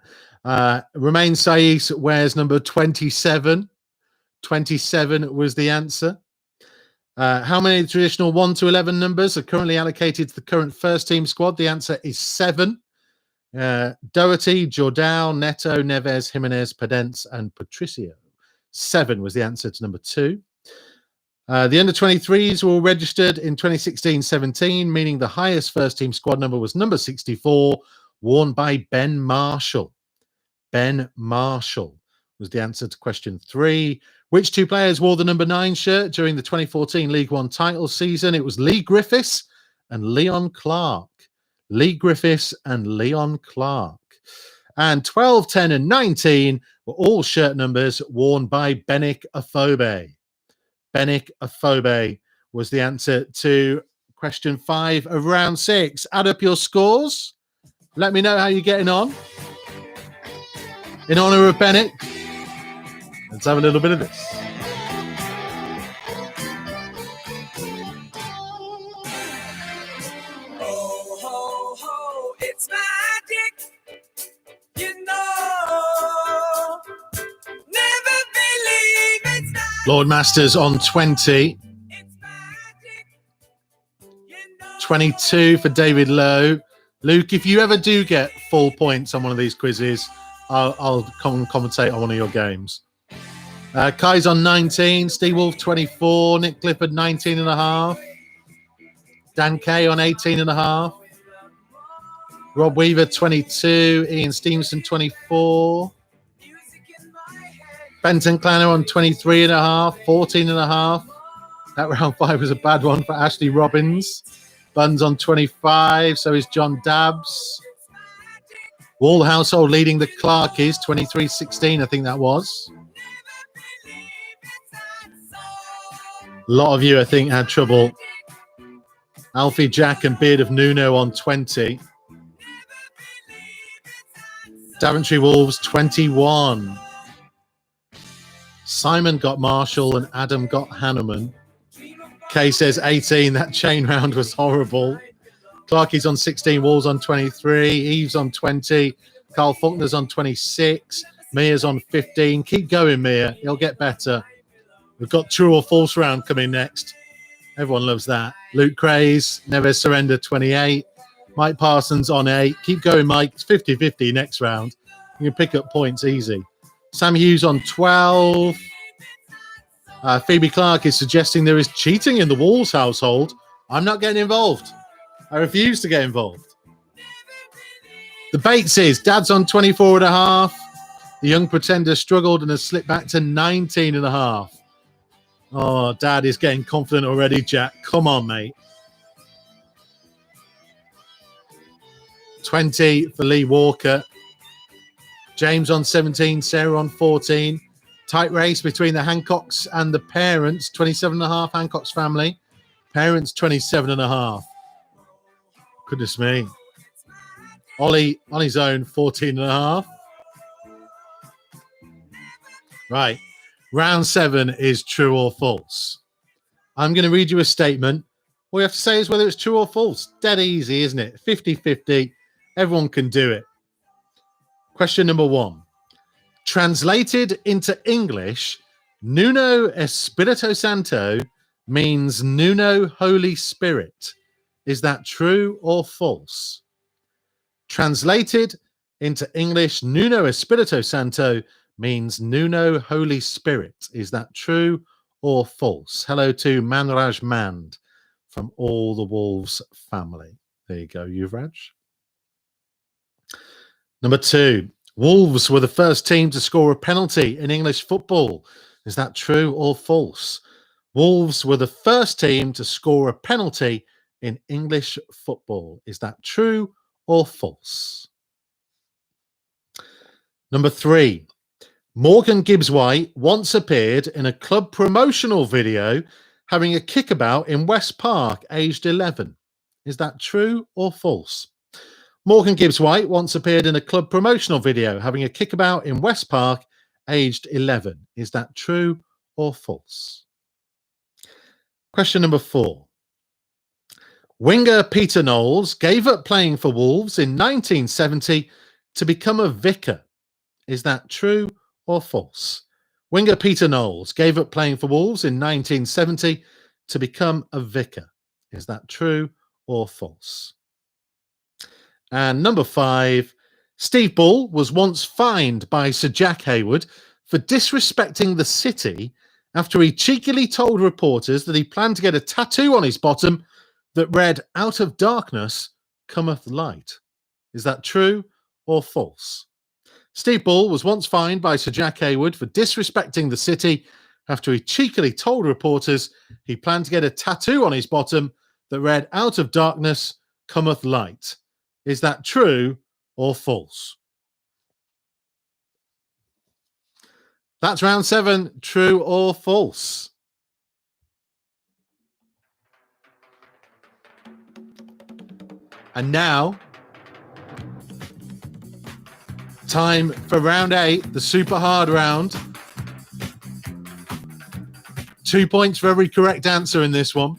Romain Saiz wears number 27. 27 was the answer. How many traditional 1 to 11 numbers are currently allocated to the current first team squad? The answer is 7. Doherty, Jordao, Neto, Neves, Jimenez, Pedence, and Patricio. 7 was the answer to number 2. The under-23s were all registered in 2016-17, meaning the highest first-team squad number was number 64, worn by Ben Marshall. Ben Marshall was the answer to question 3. Which 2 players wore the number 9 shirt during the 2014 League One title season? It was Lee Griffiths and Leon Clark. Lee Griffiths and Leon Clark. And 12, 10, and 19 were all shirt numbers worn by Benik Afobe. Benik Afobe was the answer to question 5 of round 6. Add up your scores. Let me know how you're getting on. In honor of Benik, let's have a little bit of this. Oh, ho, ho, it's magic. You know, never believe it's magic. Lord Masters on 20. It's magic. You know. 22 for David Lowe. Luke, if you ever do get full points on one of these quizzes, I'll come commentate on one of your games. Kai's on 19, Steve Wolf 24, Nick Clifford 19 and a half, Dan Kay on 18 and a half, Rob Weaver 22, Ian Stevenson 24, Benton Clanner on 23 and a half, 14 and a half. That round 5 was a bad one for Ashley Robbins. Buns on 25, so is John Dabbs. Wall Household leading the Clarkies, 23-16, I think that was. A lot of you, I think, had trouble. Alfie Jack and Beard of Nuno on 20. Daventry Wolves, 21. Simon got Marshall and Adam got Hanneman. Kay says 18. That chain round was horrible. Clarkie's on 16. Wolves on 23. Eve's on 20. Carl Faulkner's on 26. Mia's on 15. Keep going, Mia. You'll get better. We've got true or false round coming next. Everyone loves that. Luke Craze, Never Surrender, 28. Mike Parsons on 8. Keep going, Mike. It's 50-50 next round. You can pick up points easy. Sam Hughes on 12. Phoebe Clark is suggesting there is cheating in the Wolves household. I'm not getting involved. I refuse to get involved. The Bates is Dad's on 24 and a half. The Young Pretender struggled and has slipped back to 19 and a half. Oh, Dad is getting confident already, Jack. Come on, mate. 20 for Lee Walker. James on 17, Sarah on 14. Tight race between the Hancocks and the parents. 27 and a half, Hancock's family. Parents, 27 and a half. Goodness me. Ollie on his own, 14 and a half. Right. Round 7 is true or false. I'm going to read you a statement. All you have to say is whether it's true or false. Dead easy, isn't it? 50-50. Everyone can do it. Question number 1. Translated into English, Nuno Espirito Santo means Nuno Holy Spirit. Is that true or false? Translated into English, Nuno Espirito Santo means Nuno Holy Spirit. Is that true or false? Hello to Manraj Mand from all the Wolves family. There you go, Yuvraj. Number 2. Wolves were the first team to score a penalty in English football. Is that true or false? Wolves were the first team to score a penalty in English football. Is that true or false? Number 3. Morgan Gibbs-White once appeared in a club promotional video having a kickabout in West Park, aged 11. Is that true or false? Morgan Gibbs-White once appeared in a club promotional video having a kickabout in West Park, aged 11. Is that true or false? Question number 4. Winger Peter Knowles gave up playing for Wolves in 1970 to become a vicar. Is that true or false? Winger Peter Knowles gave up playing for Wolves in 1970 to become a vicar. Is that true or false? And number 5, Steve Bull was once fined by Sir Jack Hayward for disrespecting the city after he cheekily told reporters that he planned to get a tattoo on his bottom that read, "Out of darkness cometh light." Is that true or false? Steve Bull was once fined by Sir Jack Hayward for disrespecting the city after he cheekily told reporters he planned to get a tattoo on his bottom that read, "Out of darkness cometh light." Is that true or false? That's round 7. True or false? And now, time for round 8, the super hard round. 2 points for every correct answer in this one.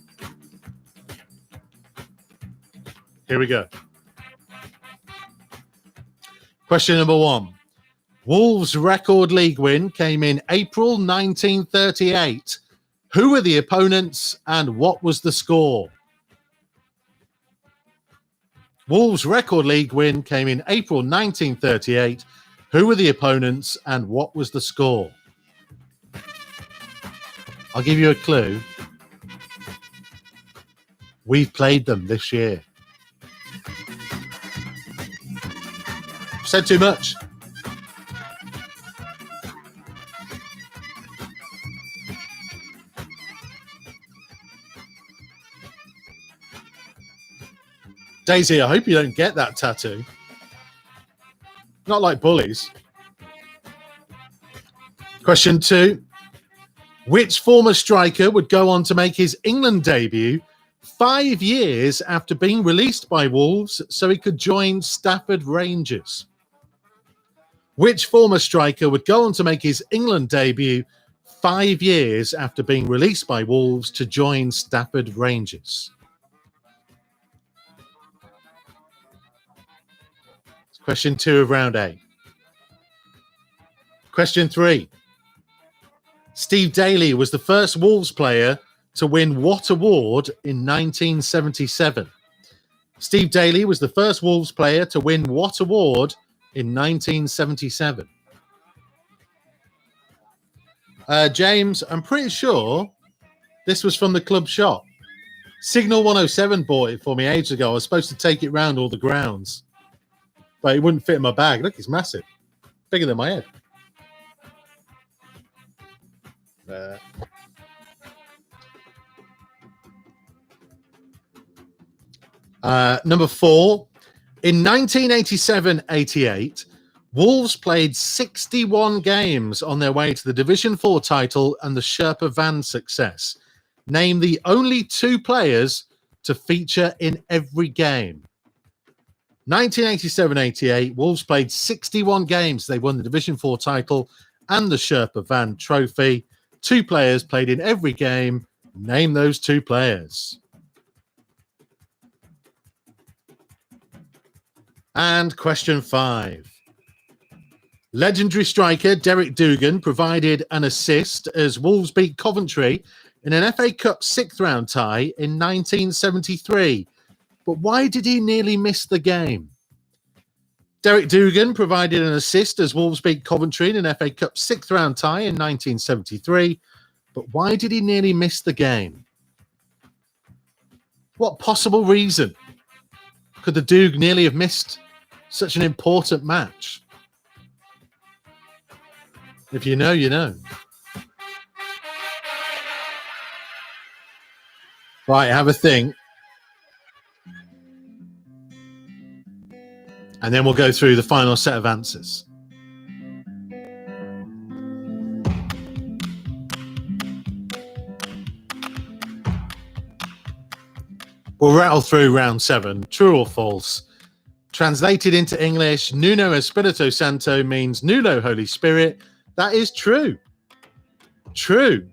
Here we go. Question number 1. Wolves' record league win came in April 1938. Who were the opponents and what was the score? Wolves' record league win came in April 1938. Who were the opponents and what was the score? I'll give you a clue. We've played them this year. Said too much. Daisy, I hope you don't get that tattoo. Not like bullies. Question 2. Which former striker would go on to make his England debut 5 years after being released by Wolves so he could join Stafford Rangers? Which former striker would go on to make his England debut 5 years after being released by Wolves to join Stafford Rangers? Question 2 of round A. Question 3. Steve Daly was the first Wolves player to win what award in 1977? Steve Daly was the first Wolves player to win what award in 1977? James, I'm pretty sure this was from the club shop. Signal 107 bought it for me ages ago. I was supposed to take it round all the grounds, but it wouldn't fit in my bag. Look, it's massive. Bigger than my head. Number 4. In 1987-88, Wolves played 61 games on their way to the Division 4 title and the Sherpa Van success. Name the only 2 players to feature in every game. 1987-88, Wolves played 61 games. They won the Division 4 title and the Sherpa Van trophy. 2 players played in every game. Name those 2 players. And question 5. Legendary striker Derek Dougan provided an assist as Wolves beat Coventry in an FA Cup 6th round tie in 1973. But why did he nearly miss the game? Derek Dougan provided an assist as Wolves beat Coventry in an FA Cup 6th round tie in 1973. But why did he nearly miss the game? What possible reason could the Doug nearly have missed such an important match? If you know, you know. Right, have a think. And then we'll go through the final set of answers. We'll rattle through round 7. True or false? Translated into English, Nuno Espirito Santo means Nuno Holy Spirit. That is true. True.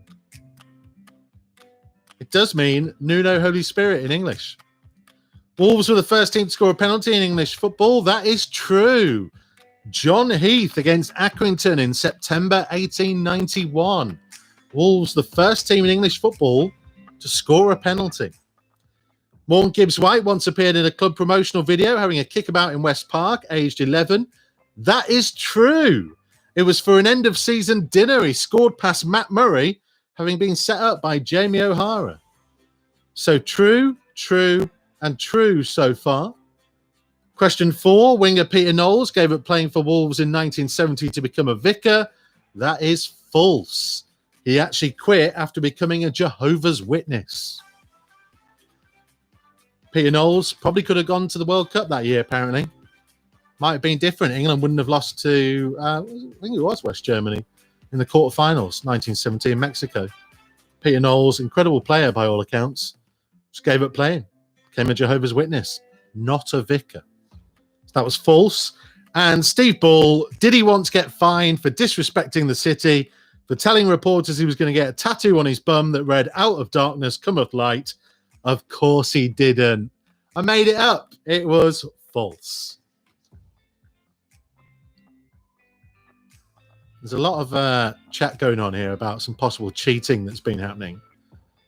It does mean Nuno Holy Spirit in English. Wolves were the first team to score a penalty in English football. That is true. John Heath against Accrington in September 1891. Wolves, the first team in English football to score a penalty. Morgan Gibbs-White once appeared in a club promotional video having a kickabout in West Park, aged 11. That is true. It was for an end-of-season dinner. He scored past Matt Murray, having been set up by Jamie O'Hara. So true, true, and true so far. Question 4. Winger Peter Knowles gave up playing for Wolves in 1970 to become a vicar. That is false. He actually quit after becoming a Jehovah's Witness. Peter Knowles probably could have gone to the World Cup that year, apparently. Might have been different. England wouldn't have lost to, I think it was West Germany, in the quarterfinals, 1970 in Mexico. Peter Knowles, incredible player by all accounts, just gave up playing. Became a Jehovah's Witness, not a vicar. So that was false. And Steve Bull, did he once get fined for disrespecting the city, for telling reporters he was going to get a tattoo on his bum that read, "Out of darkness cometh light"? Of course he didn't. I made it up. It was false. There's a lot of chat going on here about some possible cheating that's been happening.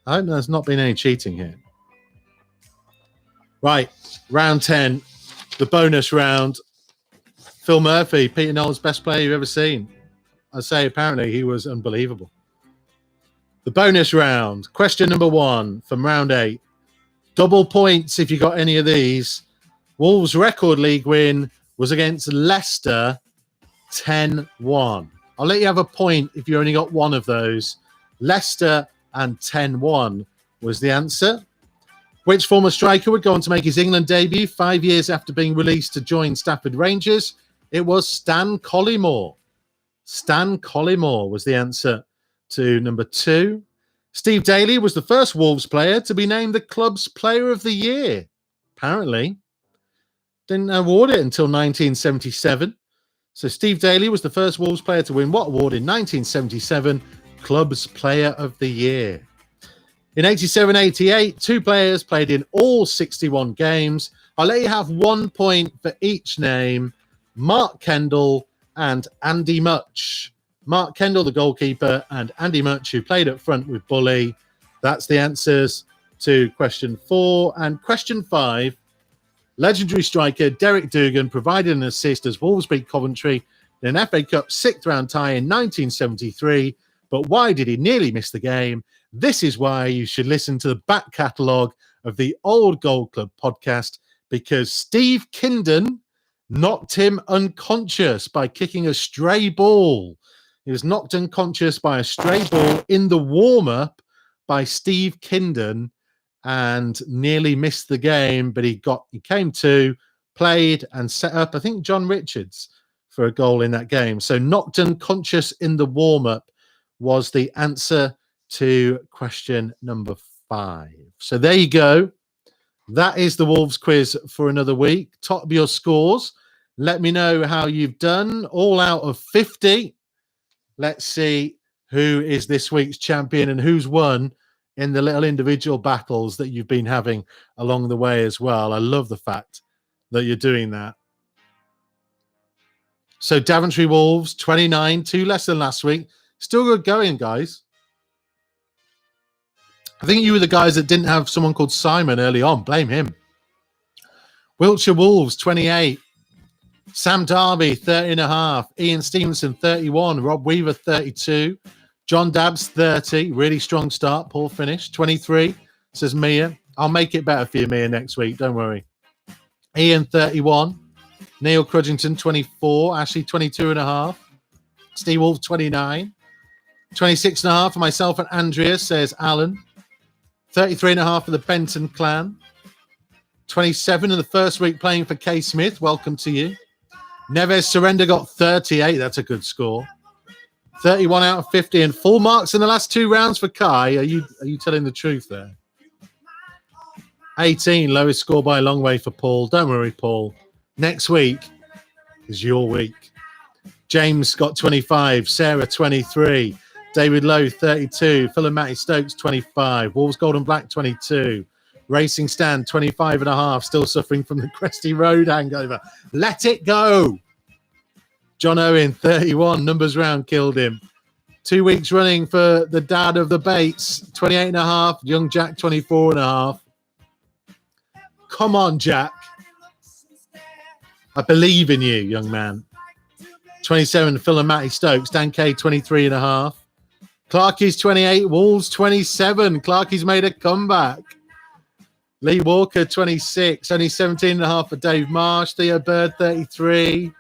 I hope there's not been any cheating here. Right, round 10, the bonus round. Phil Murphy, Peter Knowles' best player you've ever seen. I say apparently he was unbelievable. The bonus round. Question number 1 from round 8. Double points if you got any of these. Wolves' record league win was against Leicester 10-1. I'll let you have a point if you only got one of those. Leicester and 10-1 was the answer. Which former striker would go on to make his England debut 5 years after being released to join Stafford Rangers? It was Stan Collymore. Stan Collymore was the answer to number 2. Steve Daly was the first Wolves player to be named the club's Player of the Year. Apparently. Didn't award it until 1977. So Steve Daly was the first Wolves player to win what award in 1977? Club's Player of the Year. In 87-88, 2 players played in all 61 games. I'll let you have 1 point for each name. Mark Kendall and Andy Much. Mark Kendall, the goalkeeper, and Andy Much, who played up front with Bully. That's the answers to question 4. And question 5, legendary striker Derek Dougan provided an assist as Wolves beat Coventry in an FA Cup 6th round tie in 1973. But why did he nearly miss the game? This is why you should listen to the back catalogue of the Old Gold Club podcast, because Steve Kindon knocked him unconscious by kicking a stray ball. He was knocked unconscious by a stray ball in the warm-up by Steve Kindon and nearly missed the game, but he came to, played and set up, I think, John Richards for a goal in that game. So knocked unconscious in the warm-up was the answer to question number 5. So there you go. That is the Wolves quiz for another week. Top your scores. Let me know how you've done. All out of 50. Let's see who is this week's champion and who's won in the little individual battles that you've been having along the way as well. I love the fact that you're doing that. So Daventry Wolves, 29, 2 less than last week. Still good going, guys. I think you were the guys that didn't have someone called Simon early on. Blame him. Wiltshire Wolves, 28. Sam Darby, 30.5. Ian Stevenson, 31. Rob Weaver, 32. John Dabbs, 30. Really strong start. Poor finish. 23, says Mia. I'll make it better for you, Mia, next week. Don't worry. Ian, 31. Neil Crudgington, 24. Ashley, 22.5. Steve Wolf, 29. 26.5 for myself and Andrea, says Alan. 33.5 for the Benton clan. 27 in the first week playing for Kay Smith. Welcome to you. Neves Surrender got 38. That's a good score. 31 out of 50 and full marks in the last 2 rounds for Kai. Are you telling the truth there? 18, lowest score by a long way for Paul. Don't worry, Paul. Next week is your week. James got 25. Sarah, 23. David Lowe, 32. Phil and Matty Stokes, 25. Wolves Gold and Black, 22. Racing Stand, 25.5. Still suffering from the Cresty Road hangover. Let it go. John Owen, 31. Numbers round killed him. 2 weeks running for the dad of the Bates, 28.5. Young Jack, 24.5. Come on, Jack. I believe in you, young man. 27, Phil and Matty Stokes. Dan K, 23.5. Clarkie's 28. Wolves, 27. Clarkie's made a comeback. Lee Walker, 26. Only 17.5 for Dave Marsh. Theo Bird, 33.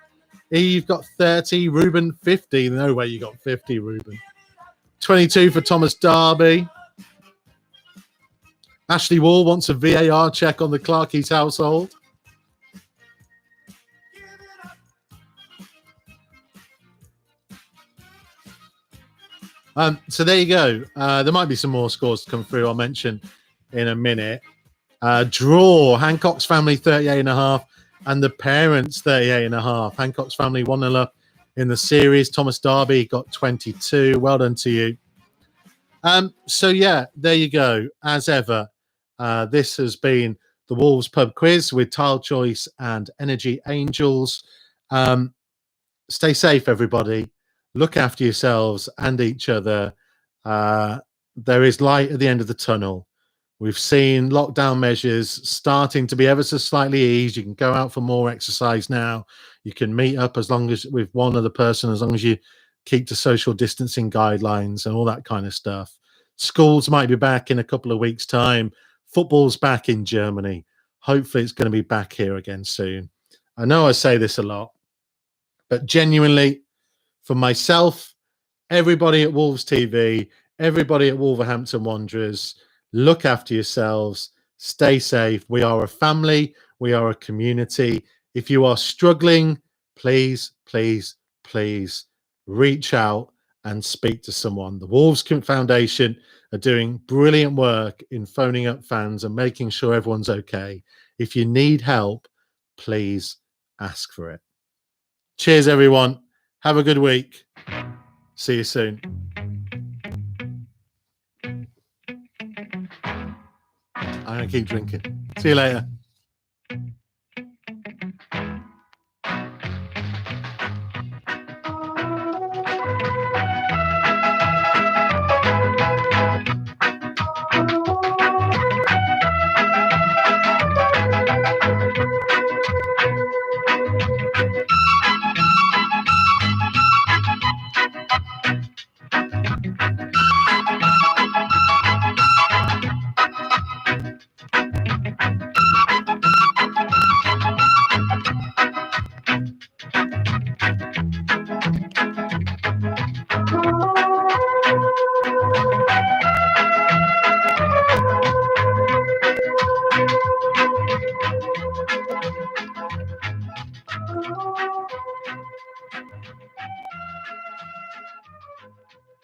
Eve got 30. Ruben, 50. No way you got 50, Ruben. 22 for Thomas Darby. Ashley Wall wants a VAR check on the Clarkie's household. So there you go. There might be some more scores to come through. I'll mention in a minute. Draw. Hancock's family 38.5 and the parents 38.5. Hancock's family 1-0 up in the series. Thomas Darby got 22. Well done to you. So yeah, there you go. As ever, this has been the Wolves Pub Quiz with Tile Choice and Energy Angels. Stay safe, everybody. Look after yourselves and each other. There is light at the end of the tunnel. We've seen lockdown measures starting to be ever so slightly eased. You can go out for more exercise now. You can meet up as long as with one other person, as long as you keep to social distancing guidelines and all that kind of stuff. Schools might be back in a couple of weeks' time. Football's back in Germany. Hopefully, it's going to be back here again soon. I know I say this a lot, but genuinely, for myself, everybody at Wolves TV, everybody at Wolverhampton Wanderers, look after yourselves. Stay safe. We are a family. We are a community. If you are struggling, please, please, please reach out and speak to someone. The Wolves Foundation are doing brilliant work in phoning up fans and making sure everyone's okay. If you need help, please ask for it. Cheers, everyone. Have a good week. See you soon. I'm going to keep drinking. See you later.